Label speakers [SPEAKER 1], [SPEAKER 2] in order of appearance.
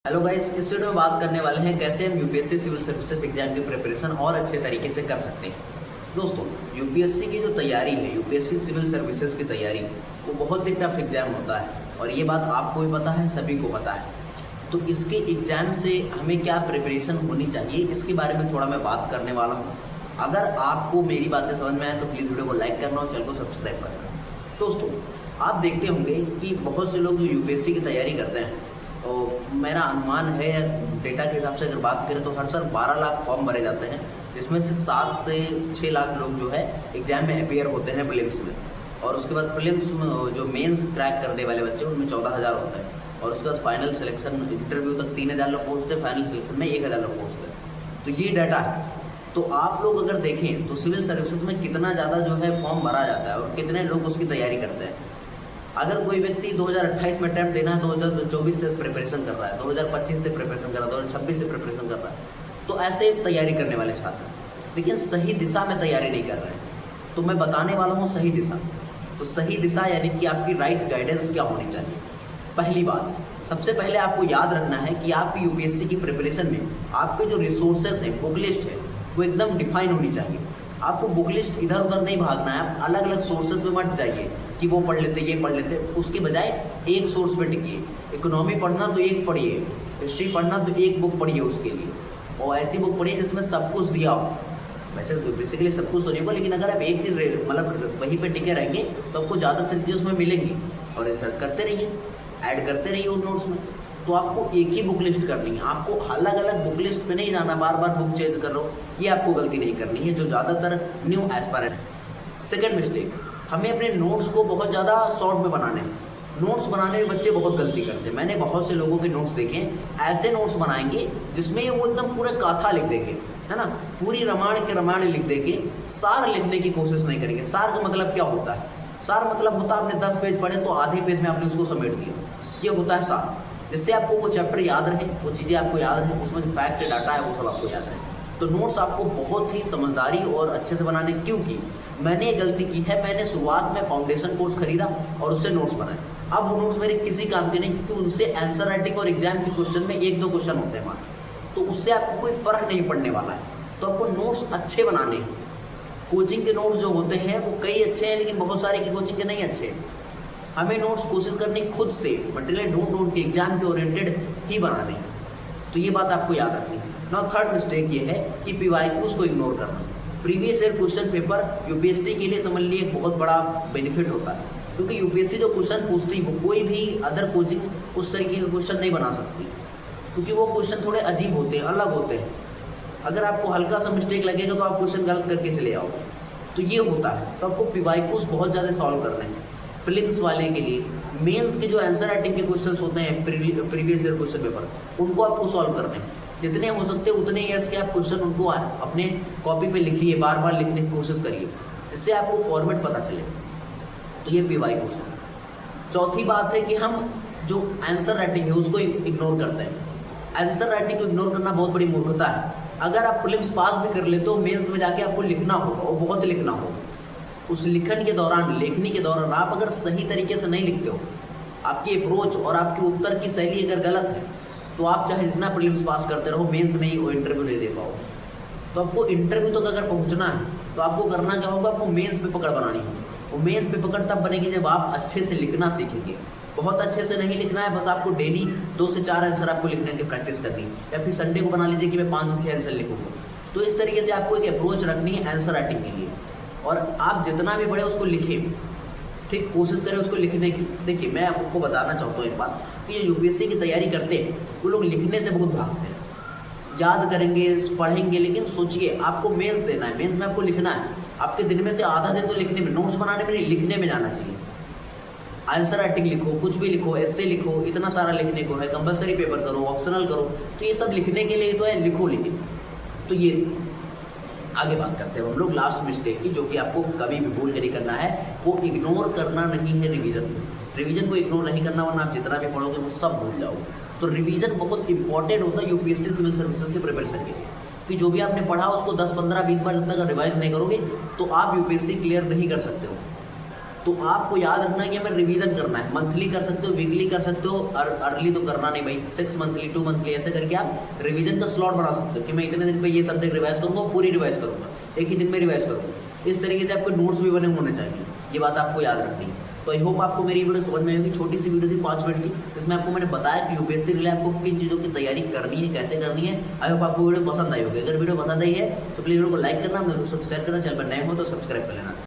[SPEAKER 1] Hello guys, इस video में बात करने वाले हैं कैसे हम यूपीएससी सिविल सर्विसेज एग्जाम की प्रिपरेशन और अच्छे तरीके से कर सकते हैं। दोस्तों, यूपीएससी की जो तैयारी है, यूपीएससी सिविल सर्विसेज की तैयारी, वो बहुत ही टफ एग्जाम होता है और ये बात आपको भी पता है, सभी को पता है। तो इसके एग्ज़ाम से हमें क्या प्रिपरेशन होनी चाहिए, इसके बारे में थोड़ा मैं बात करने वाला हूँ। अगर आपको मेरी बातें समझ में आए तो प्लीज़ वीडियो को लाइक करना और चैनल को सब्सक्राइब करना। दोस्तों, आप देखते होंगे कि बहुत से लोग जो यूपीएससी की तैयारी करते हैं, तो मेरा अनुमान है, डेटा के हिसाब से अगर बात करें तो हर साल 12 लाख फॉर्म भरे जाते हैं, जिसमें से 7 से 6 लाख लोग जो है एग्जाम में अपेयर होते हैं प्रीलिम्स में। और उसके बाद प्रीलिम्स में जो मेंस क्रैक करने वाले बच्चे, उनमें 14,000 होते हैं। और उसके बाद फाइनल सिलेक्शन इंटरव्यू तक 3,000 लोग पहुँचते हैं, फाइनल सिलेक्शन में 1,000 लोग पहुँचते हैं। तो ये डाटा है। तो आप लोग अगर देखें तो सिविल सर्विसेज में कितना ज़्यादा जो है फॉर्म भरा जाता है और कितने लोग उसकी तैयारी करते हैं। अगर कोई व्यक्ति 2028 में अटैम्प्ट देना है, 2024 से प्रिपरेशन कर रहा है, 2025 से प्रिपरेशन कर रहा है, 2026 से प्रिपरेशन कर रहा है, तो ऐसे तैयारी करने वाले छात्र लेकिन सही दिशा में तैयारी नहीं कर रहे हैं। तो मैं बताने वाला हूँ सही दिशा। तो सही दिशा यानी कि आपकी राइट गाइडेंस क्या होनी चाहिए। पहली बात, सबसे पहले आपको याद रखना है कि आपकी यूपीएससी की प्रिपरेशन में आपके जो रिसोर्सेज हैं, बुक लिस्ट है, वो एकदम डिफाइन होनी चाहिए। आपको बुक लिस्ट इधर उधर नहीं भागना है, आप अलग अलग सोर्सेज पे मत जाइए कि वो पढ़ लेते ये पढ़ लेते, उसके बजाय एक सोर्स पे टिकिए। इकोनॉमी पढ़ना तो एक पढ़िए, हिस्ट्री पढ़ना तो एक बुक पढ़िए उसके लिए, और ऐसी बुक पढ़िए जिसमें सब कुछ दिया हो। वैसे बेसिकली सब कुछ तो नहीं होगा, लेकिन अगर आप एक चीज़ मतलब वहीं पे टिके रहेंगे तो आपको ज़्यादातर चीज़ें उसमें मिलेंगी। और रिसर्च करते रहिए, ऐड करते रहिए उन नोट्स में। तो आपको एक ही बुक लिस्ट करनी है, आपको अलग अलग बुक लिस्ट पे नहीं जाना, बार बार बुक चेंज कर रहे हो, ये आपको गलती नहीं करनी है, जो ज़्यादातर न्यू एस्पायरेंट है। सेकेंड मिस्टेक, हमें अपने नोट्स को बहुत ज़्यादा शॉर्ट में बनाने हैं। नोट्स बनाने में बच्चे बहुत गलती करते हैं। मैंने बहुत से लोगों के नोट्स देखे, ऐसे नोट्स बनाएंगे जिसमें वो एकदम पूरा गाथा लिख देंगे, है ना, पूरी रामायण के रामायण लिख देंगे, सार लिखने की कोशिश नहीं करेंगे। सार का मतलब क्या होता है? सार मतलब होता है आपने 10 पेज पढ़े तो आधे पेज में आपने उसको समेट दिया, ये होता है सार। जिससे आपको वो चैप्टर याद रहे, वो चीज़ें आपको याद रहे, उसमें जो फैक्ट डाटा है वो सब आपको याद रहे। तो नोट्स आपको बहुत ही समझदारी और अच्छे से बनाने, क्योंकि मैंने ये गलती की है, मैंने शुरुआत में फाउंडेशन कोर्स खरीदा और उससे नोट्स बनाए। अब वो नोट्स मेरे किसी काम के नहीं, क्योंकि उनसे आंसर राइटिंग और एग्जाम के क्वेश्चन में 1-2 क्वेश्चन होते हैं मात्र, तो उससे आपको कोई फ़र्क नहीं पड़ने वाला है। तो आपको नोट्स अच्छे बनाने हैं। कोचिंग के नोट्स जो होते हैं वो कई अच्छे हैं, लेकिन बहुत सारे की कोचिंग के नहीं अच्छे हैं। हमें नोट्स कोशिश करनी खुद से, मटेरियल ढूंढ के एग्जाम के ओरिएंटेड ही बनाने। तो ये बात आपको याद रखनी है। नाउ थर्ड मिस्टेक ये है कि पीवाईक्यूज को इग्नोर करना। Previous year question paper UPSC के लिए समझ लीजिए एक बहुत बड़ा बेनिफिट होता है, क्योंकि यूपीएससी जो क्वेश्चन पूछती है वो कोई भी अदर कोचिंग उस तरीके का क्वेश्चन नहीं बना सकती, क्योंकि वो क्वेश्चन थोड़े अजीब होते हैं, अलग होते हैं। अगर आपको हल्का सा मिस्टेक लगेगा तो आप क्वेश्चन गलत करके चले आओगे। तो ये होता है। तो आपको पीवाईक्यूज बहुत ज़्यादा सॉल्व करने हैं प्रीलिम्स वाले के लिए। मेंस के जो आंसर राइटिंग के क्वेश्चंस होते हैं प्रीवियस ईयर क्वेश्चन पेपर, उनको आपको सॉल्व करने हैं। जितने हो सकते हैं उतने ईयर्स के आप क्वेश्चन उनको अपने कॉपी पे लिखिए, बार बार लिखने की कोशिश करिए, जिससे आपको फॉर्मेट पता चले। तो ये पीवाईक्यूज है। चौथी बात है कि हम जो आंसर राइटिंग है उसको इग्नोर करते हैं। आंसर राइटिंग को इग्नोर करना बहुत बड़ी मूर्खता है। अगर आप प्रीलिम्स पास भी कर ले तो मेंस में जाके आपको लिखना होगा, और बहुत लिखना होगा। उस लिखन के दौरान, लेखनी के दौरान आप अगर सही तरीके से नहीं लिखते हो, आपकी अप्रोच और आपकी उत्तर की शैली अगर गलत है, तो आप चाहे जितना प्रीलिम्स पास करते रहो, मेंस में ही वो इंटरव्यू नहीं दे पाओगे। तो आपको इंटरव्यू तक अगर पहुंचना है तो आपको करना क्या होगा, आपको मेंस पे पकड़ बनानी होगी। वो मेंस पे पकड़ तब बनेगी जब आप अच्छे से लिखना सीखेंगे। बहुत अच्छे से नहीं लिखना है, बस आपको डेली 2 से 4 आंसर आपको लिखने की प्रैक्टिस करनी है, या फिर संडे को बना लीजिए कि मैं 5 से 6 आंसर लिखूंगा। तो इस तरीके से आपको एक अप्रोच रखनी है आंसर राइटिंग के लिए, और आप जितना भी पढ़े उसको लिखें, ठीक, कोशिश करें उसको लिखने की। देखिए, मैं आपको बताना चाहता हूँ एक बात, कि ये यूपीएससी की तैयारी करते हैं वो लोग लिखने से बहुत भागते हैं। याद करेंगे, पढ़ेंगे, लेकिन सोचिए आपको मेंस देना है, मेंस में आपको लिखना है। आपके दिन में से आधा दिन तो लिखने में, नोट्स बनाने में नहीं, लिखने में जाना चाहिए। आंसर राइटिंग लिखो, कुछ भी लिखो, एस्से लिखो, इतना सारा लिखने को है, कंपलसरी पेपर करो, ऑप्शनल करो, तो ये सब लिखने के लिए तो है, लिखो। लेकिन तो ये आगे बात करते हैं हम लोग लास्ट मिस्टेक की, जो कि आपको कभी भी भूल के नहीं करना है। वो इग्नोर करना नहीं है रिवीजन को। रिवीजन को इग्नोर नहीं करना, वरना आप जितना भी पढ़ोगे वो सब भूल जाओगे। तो रिवीजन बहुत इंपॉर्टेंट होता है यूपीएससी सिविल सर्विसेज के प्रिपरेशन के लिए, कि जो भी आपने पढ़ा उसको 10, 15, 20 बार जब तक रिवाइज नहीं करोगे तो आप यूपीएससी क्लियर नहीं कर सकते हो। तो आपको याद रखना है कि हमें रिवीजन करना है। मंथली कर सकते हो, वीकली कर सकते हो, और अर्ली तो करना नहीं भाई, 6 मंथली 2 मंथली ऐसे करके आप रिवीजन का स्लॉट बना सकते हो कि मैं इतने दिन पे ये सब्जेक्ट रिवाइज करूंगा, पूरी रिवाइज करूंगा, एक ही दिन में रिवाइज करूंगा। इस तरीके से आपके नोट्स भी बने होने चाहिए, ये बात आपको याद रखनी है। तो आई होप आपको मेरी वीडियो समझ में आएगी। छोटी सी वीडियो थी 5 मिनट की, जिसमें आपको मैंने बताया कि यूपीएससी के लिए आपको किन चीज़ों की तैयारी करनी है, कैसे करनी है। आई होप आपको वीडियो पसंद आई होगी। अगर वीडियो पसंद आई है तो प्लीज़ वीडियो को लाइक करना, अपने दोस्तों को शेयर करना, चैनल पर नए हो तो सब्सक्राइब कर लेना।